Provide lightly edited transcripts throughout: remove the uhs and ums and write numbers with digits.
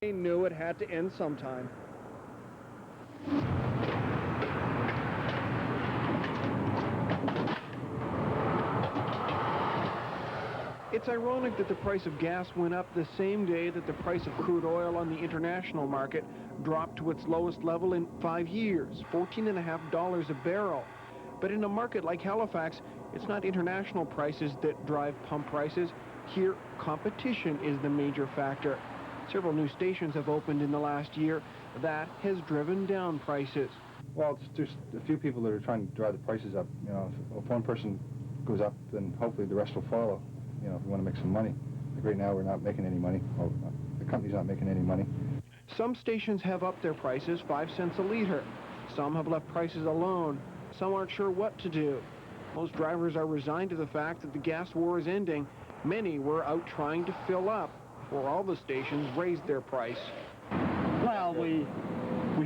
They knew it had to end sometime. It's ironic that the price of gas went up the same day that the price of crude oil on the international market dropped to its lowest level in 5 years, $14.50 a barrel. But in a market like Halifax, it's not international prices that drive pump prices. Here, competition is the major factor. Several new stations have opened in the last year. That has driven down prices. Well, there's a few people that are trying to drive the prices up. You know, if one person goes up, then hopefully the rest will follow. You know, if we want to make some money. Like right now, we're not making any money. Well, the company's not making any money. Some stations have upped their prices 5 cents a liter. Some have left prices alone. Some aren't sure what to do. Most drivers are resigned to the fact that the gas war is ending. Many were out trying to fill up, or all the stations raised their price. Well, we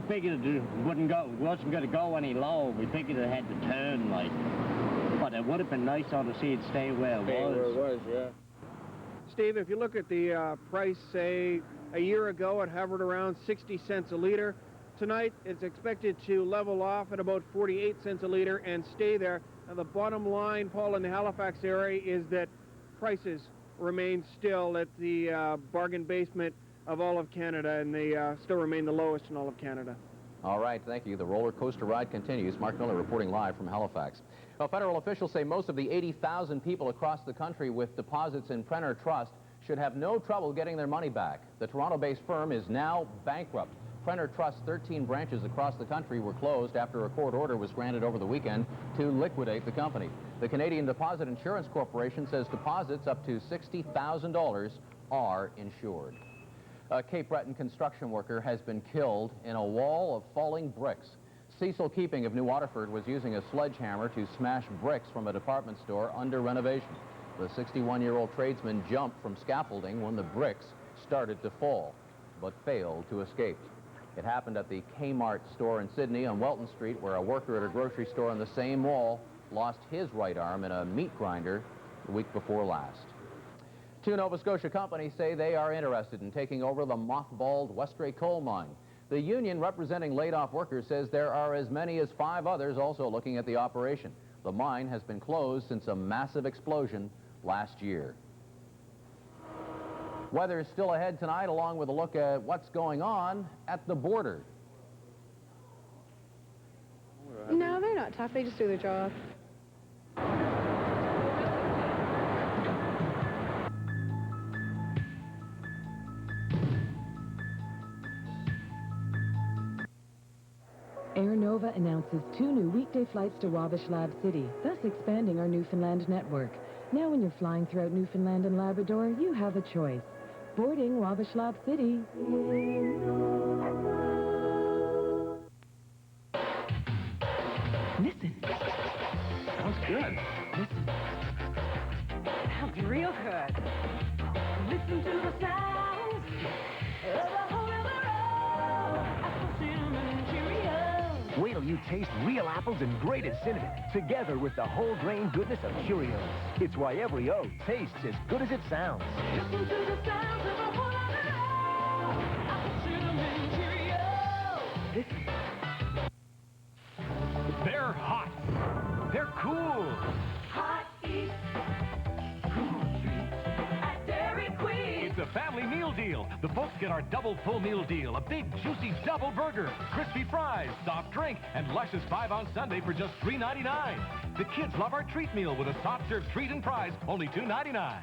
figured it wasn't going to go any lower. We figured it had to turn, like. But it would have been nicer to see it stay where it was. Yeah. Steve, if you look at the price, say, a year ago, it hovered around 60 cents a liter. Tonight, it's expected to level off at about 48 cents a liter and stay there. Now, the bottom line, Paul, in the Halifax area is that prices remain still at the bargain basement of all of Canada, and they still remain the lowest in all of Canada. All right, thank you. The roller coaster ride continues. Mark Miller reporting live from Halifax. Well, federal officials say most of the 80,000 people across the country with deposits in Preneur Trust should have no trouble getting their money back. The Toronto-based firm is now bankrupt. Preneur Trust's 13 branches across the country were closed after a court order was granted over the weekend to liquidate the company. The Canadian Deposit Insurance Corporation says deposits up to $60,000 are insured. A Cape Breton construction worker has been killed in a wall of falling bricks. Cecil Keeping of New Waterford was using a sledgehammer to smash bricks from a department store under renovation. The 61-year-old tradesman jumped from scaffolding when the bricks started to fall, but failed to escape. It happened at the Kmart store in Sydney on Welton Street, where a worker at a grocery store on the same wall lost his right arm in a meat grinder the week before last. Two Nova Scotia companies say they are interested in taking over the mothballed Westray coal mine. The union representing laid-off workers says there are as many as 5 others also looking at the operation. The mine has been closed since a massive explosion last year. Weather is still ahead tonight, along with a look at what's going on at the border. No, they're not tough. They just do their job. Air Nova announces 2 new weekday flights to Wabash Lab City, thus expanding our Newfoundland network. Now when you're flying throughout Newfoundland and Labrador, you have a choice. Boarding Wabash Lab City. Listen. Sounds good. Listen. Sounds real good. Listen to the sounds of the whole of the road. Apple cinnamon Cheerios. Wait till you taste real apples and grated cinnamon, together with the whole grain goodness of Cheerios. It's why every O tastes as good as it sounds. Listen to the sounds of the whole of the road. Apple cinnamon Cheerios. Listen. They're hot. They're cool. Hot eats, cool treats at Dairy Queen. It's a family meal deal. The folks get our double full meal deal. A big, juicy double burger, crispy fries, soft drink, and luscious 5-ounce sundae for just $3.99. The kids love our treat meal with a soft serve treat and fries, only $2.99.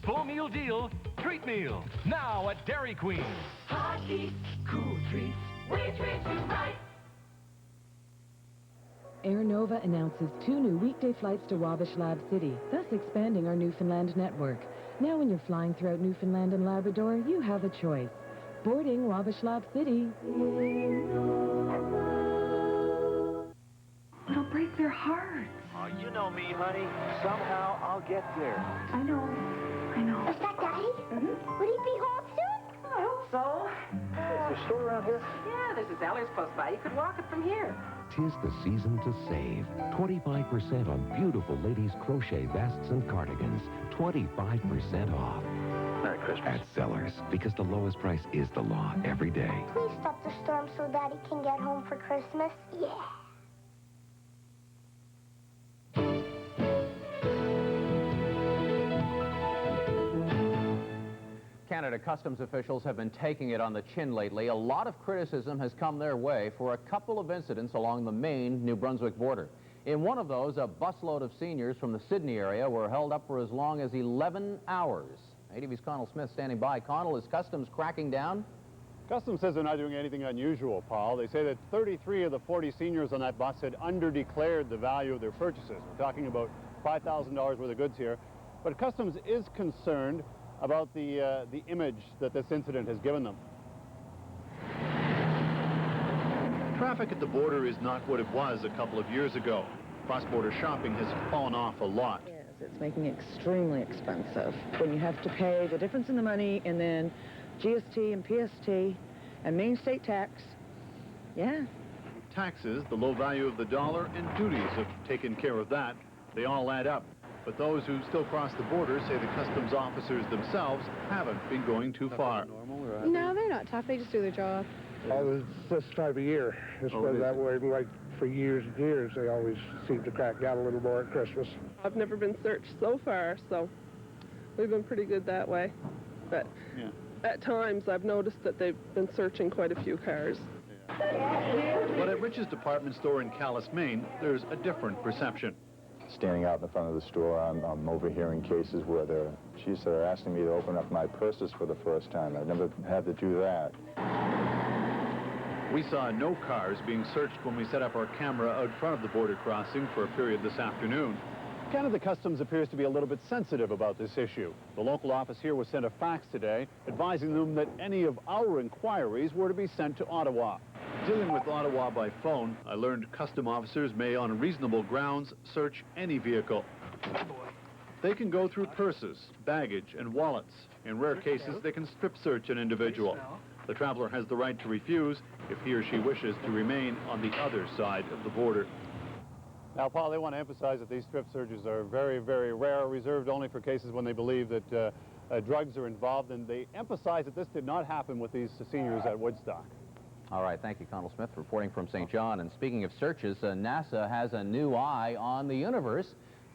Full meal deal, treat meal, now at Dairy Queen. Hot eats, cool treats, we treat you right. Air Nova announces 2 new weekday flights to Wabash Lab City, thus expanding our Newfoundland network. Now when you're flying throughout Newfoundland and Labrador, you have a choice. Boarding Wabash Lab City. It'll break their hearts. Oh, you know me, honey. Somehow I'll get there. I know. Is that Daddy? Mm-hmm. Would he be home soon? I hope so. Is there a store around here? Yeah, there's a Zellers close by. You could walk it from here. 'Tis the season to save. 25% on beautiful ladies' crochet vests and cardigans. 25% off. Merry Christmas. Christmas. At Zellers, because the lowest price is the law every day. Please stop the storm so Daddy can get home for Christmas. Yeah. Canada customs officials have been taking it on the chin lately. A lot of criticism has come their way for a couple of incidents along the Maine-New Brunswick border. In one of those, a busload of seniors from the Sydney area were held up for as long as 11 hours. ATV's Connell Smith standing by. Connell, is customs cracking down? Customs says they're not doing anything unusual, Paul. They say that 33 of the 40 seniors on that bus had underdeclared the value of their purchases. We're talking about $5,000 worth of goods here. But Customs is concerned about the image that this incident has given them. Traffic at the border is not what it was a couple of years ago. Cross-border shopping has fallen off a lot. Yes, it's making it extremely expensive. When you have to pay the difference in the money and then GST and PST and Maine state tax, yeah. Taxes, the low value of the dollar, and duties have taken care of that. They all add up. But those who still cross the border say the customs officers themselves haven't been going too far. No, they're not tough. They just do their job. It's this time of year. It's been that way like for years and years. They always seem to crack down a little more at Christmas. I've never been searched so far, so we've been pretty good that way. But at times I've noticed that they've been searching quite a few cars. But at Rich's department store in Calais, Maine, there's a different perception. Standing out in the front of the store, I'm overhearing cases where they're asking me to open up my purses for the first time. I've never had to do that. We saw no cars being searched when we set up our camera out front of the border crossing for a period this afternoon. Canada Customs appears to be a little bit sensitive about this issue. The local office here was sent a fax today advising them that any of our inquiries were to be sent to Ottawa. Dealing with Ottawa by phone, I learned custom officers may, on reasonable grounds, search any vehicle. They can go through purses, baggage, and wallets. In rare cases, they can strip search an individual. The traveler has the right to refuse if he or she wishes to remain on the other side of the border. Now, Paul, they want to emphasize that these strip searches are very, very rare, reserved only for cases when they believe that drugs are involved, and they emphasize that this did not happen with these seniors at Woodstock. All right, thank you, Connell Smith, reporting from St. John. And speaking of searches, NASA has a new eye on the universe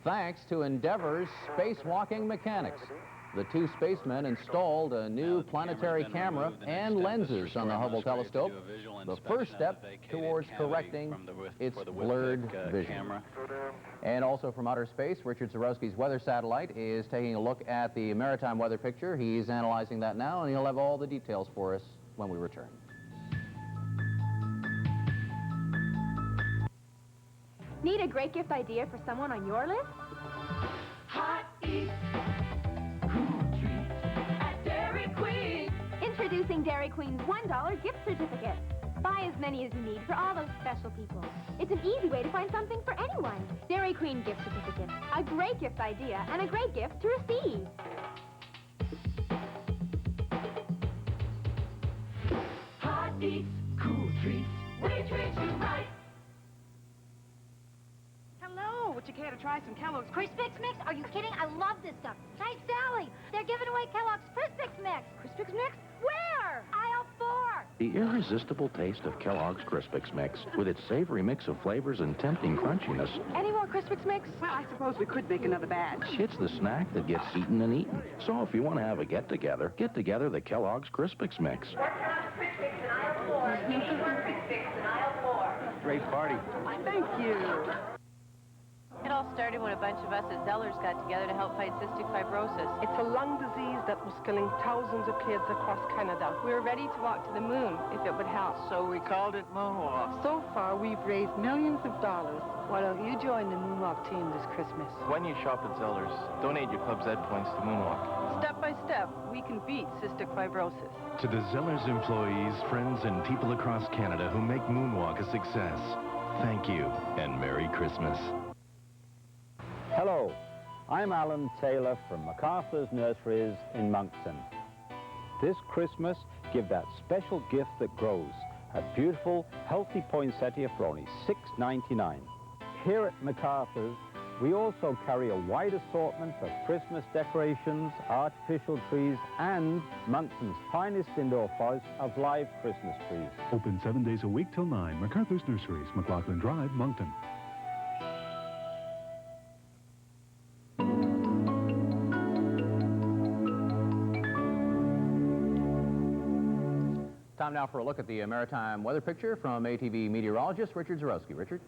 thanks to Endeavour's spacewalking mechanics. The two spacemen installed a new planetary camera and lenses on the Hubble telescope, the first step towards correcting its blurred vision. And also from outer space, Richard Zarowski's weather satellite is taking a look at the Maritime weather picture. He's analyzing that now, and he'll have all the details for us when we return. Need a great gift idea for someone on your list? Hot Eats, cool treats at Dairy Queen. Introducing Dairy Queen's $1 gift certificate. Buy as many as you need for all those special people. It's an easy way to find something for anyone. Dairy Queen gift certificate. A great gift idea and a great gift to receive. Hot Eats, cool treats. We treat you right. Hello, would you care to try some Kellogg's Crispix Mix? Are you kidding? I love this stuff. Hey, Sally, they're giving away Kellogg's Crispix Mix. Crispix Mix? Where? Aisle 4. The irresistible taste of Kellogg's Crispix Mix, with its savory mix of flavors and tempting crunchiness. Any more Crispix Mix? Well, I suppose we could make another batch. It's the snack that gets eaten and eaten. So if you want to have a get-together the Kellogg's Crispix Mix. Great party. Thank you. It all started when a bunch of us at Zellers got together to help fight cystic fibrosis. It's a lung disease that was killing thousands of kids across Canada. We were ready to walk to the moon if it would help. So we called it Moonwalk. So far, we've raised millions of dollars. Why don't you join the Moonwalk team this Christmas? When you shop at Zellers, donate your Club Z points to Moonwalk. Step by step, we can beat cystic fibrosis. To the Zellers employees, friends, and people across Canada who make Moonwalk a success, thank you and Merry Christmas. Hello, I'm Alan Taylor from MacArthur's Nurseries in Moncton. This Christmas, give that special gift that grows. A beautiful, healthy poinsettia for only $6.99. Here at MacArthur's, We also carry a wide assortment of Christmas decorations, artificial trees, and Moncton's finest indoor forest of live Christmas trees. Open 7 days a week till 9. MacArthur's Nurseries, McLaughlin Drive, Moncton. Time now for a look at the maritime weather picture from ATV meteorologist Richard Zarowski. Richard?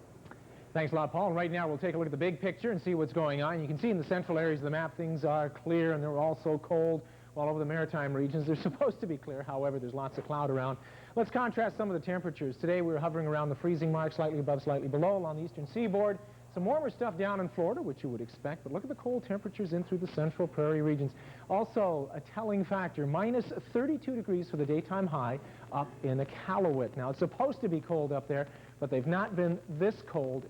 Thanks a lot, Paul. And right now we'll take a look at the big picture and see what's going on. You can see in the central areas of the map things are clear and they're also cold. All over the maritime regions they're supposed to be clear. However, there's lots of cloud around. Let's contrast some of the temperatures. Today we're hovering around the freezing mark, slightly above, slightly below along the eastern seaboard. Some warmer stuff down in Florida, which you would expect, but look at the cold temperatures in through the central prairie regions. Also, a telling factor, minus 32 degrees for the daytime high up in Iqaluit. Now, it's supposed to be cold up there, but they've not been this cold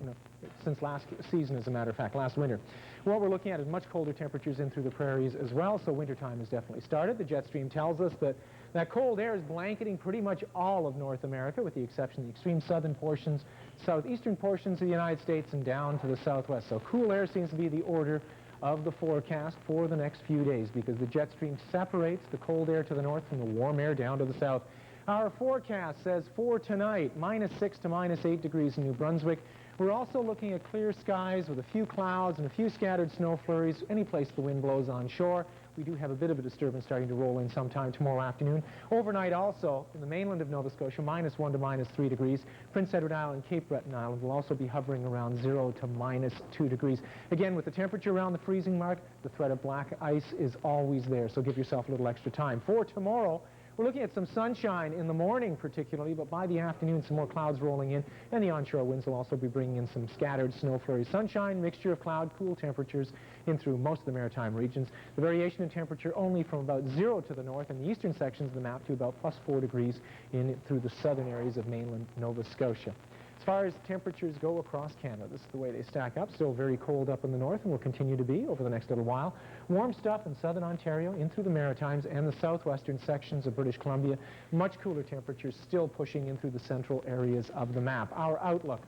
since last season, as a matter of fact, last winter. What we're looking at is much colder temperatures in through the prairies as well, so wintertime has definitely started. The jet stream tells us that that cold air is blanketing pretty much all of North America, with the exception of the extreme southern portions, southeastern portions of the United States, and down to the southwest. So cool air seems to be the order of the forecast for the next few days, because the jet stream separates the cold air to the north from the warm air down to the south. Our forecast says for tonight, minus 6 to minus 8 degrees in New Brunswick. We're also looking at clear skies with a few clouds and a few scattered snow flurries any place the wind blows on shore. We do have a bit of a disturbance starting to roll in sometime tomorrow afternoon. Overnight also, in the mainland of Nova Scotia, minus 1 to minus 3 degrees. Prince Edward Island, Cape Breton Island will also be hovering around 0 to minus 2 degrees. Again, with the temperature around the freezing mark, the threat of black ice is always there, so give yourself a little extra time. For tomorrow, we're looking at some sunshine in the morning particularly, but by the afternoon some more clouds rolling in, and the onshore winds will also be bringing in some scattered snow flurries. Sunshine, mixture of cloud, cool temperatures in through most of the maritime regions. The variation in temperature only from about 0 to the north in the eastern sections of the map to about plus 4 degrees in through the southern areas of mainland Nova Scotia. As far as temperatures go across Canada, this is the way they stack up. Still very cold up in the north and will continue to be over the next little while. Warm stuff in southern Ontario, in through the Maritimes and the southwestern sections of British Columbia. Much cooler temperatures still pushing in through the central areas of the map. Our outlook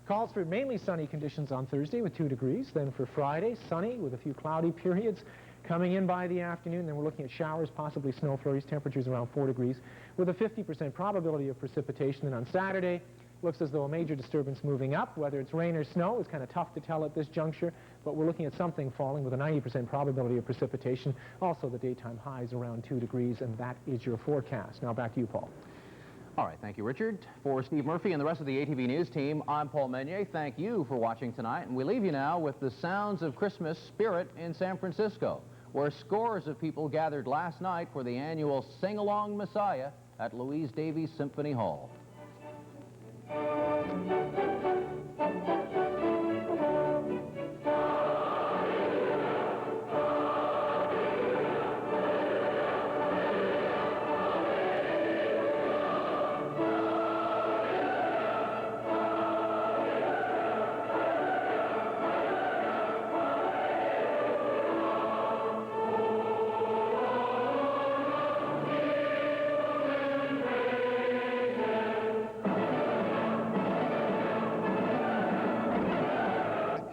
calls for mainly sunny conditions on Thursday with 2 degrees. Then for Friday, sunny with a few cloudy periods coming in by the afternoon. Then we're looking at showers, possibly snow flurries, temperatures around 4 degrees with a 50% probability of precipitation. And on Saturday, looks as though a major disturbance moving up. Whether it's rain or snow is kind of tough to tell at this juncture, but we're looking at something falling with a 90% probability of precipitation. Also, the daytime highs around 2 degrees, and that is your forecast. Now back to you, Paul. All right, thank you, Richard. For Steve Murphy and the rest of the ATV News team, I'm Paul Mennier. Thank you for watching tonight, and we leave you now with the sounds of Christmas spirit in San Francisco, where scores of people gathered last night for the annual Sing Along Messiah at Louise Davies Symphony Hall.